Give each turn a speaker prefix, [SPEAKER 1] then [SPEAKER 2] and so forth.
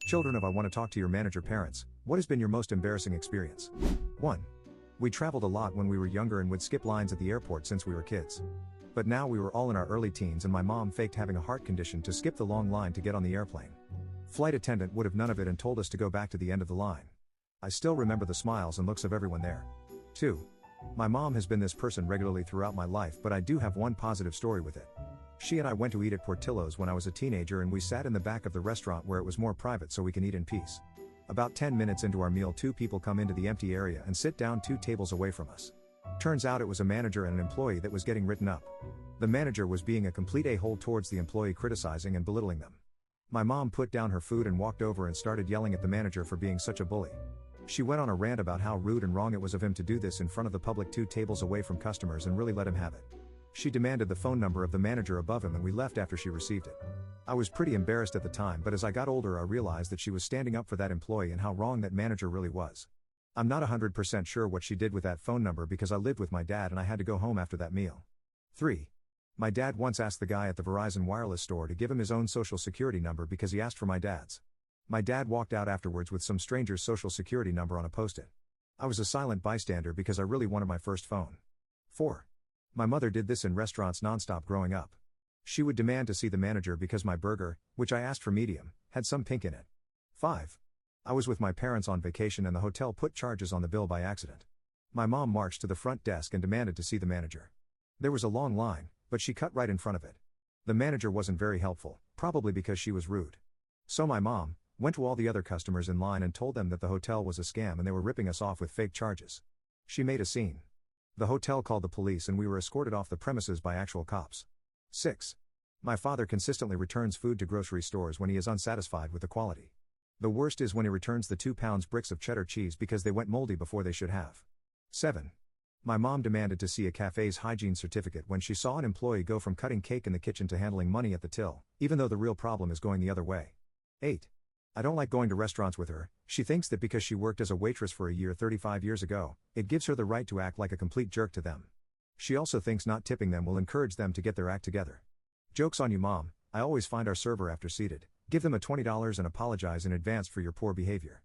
[SPEAKER 1] Children of I want to talk to your manager parents, what has been your most embarrassing experience? 1. We traveled a lot when we were younger and would skip lines at the airport since we were kids. But now we were all in our early teens and my mom faked having a heart condition to skip the long line to get on the airplane. Flight attendant would have none of it and told us to go back to the end of the line. I still remember the smiles and looks of everyone there. 2. My mom has been this person regularly throughout my life, but I do have one positive story with it. She and I went to eat at Portillo's when I was a teenager and we sat in the back of the restaurant where it was more private so we can eat in peace. About 10 minutes into our meal, 2 people come into the empty area and sit down 2 tables away from us. Turns out it was a manager and an employee that was getting written up. The manager was being a complete a-hole towards the employee, criticizing and belittling them. My mom put down her food and walked over and started yelling at the manager for being such a bully. She went on a rant about how rude and wrong it was of him to do this in front of the public 2 tables away from customers and really let him have it. She demanded the phone number of the manager above him and we left after she received it. I was pretty embarrassed at the time, but as I got older I realized that she was standing up for that employee and how wrong that manager really was. I'm not 100% sure what she did with that phone number because I lived with my dad and I had to go home after that meal. 3. My dad once asked the guy at the Verizon wireless store to give him his own social security number because he asked for my dad's. My dad walked out afterwards with some stranger's social security number on a post-it. I was a silent bystander because I really wanted my first phone. 4. My mother did this in restaurants nonstop growing up. She would demand to see the manager because my burger, which I asked for medium, had some pink in it. 5. I was with my parents on vacation and the hotel put charges on the bill by accident. My mom marched to the front desk and demanded to see the manager. There was a long line, but she cut right in front of it. The manager wasn't very helpful, probably because she was rude. So my mom went to all the other customers in line and told them that the hotel was a scam and they were ripping us off with fake charges. She made a scene. The hotel called the police and we were escorted off the premises by actual cops. 6. My father consistently returns food to grocery stores when he is unsatisfied with the quality. The worst is when he returns the 2-pound bricks of cheddar cheese because they went moldy before they should have. 7. My mom demanded to see a cafe's hygiene certificate when she saw an employee go from cutting cake in the kitchen to handling money at the till, even though the real problem is going the other way. 8. I don't like going to restaurants with her. She thinks that because she worked as a waitress for a year 35 years ago, it gives her the right to act like a complete jerk to them. She also thinks not tipping them will encourage them to get their act together. Joke's on you, Mom. I always find our server after seated, give them a $20 and apologize in advance for your poor behavior.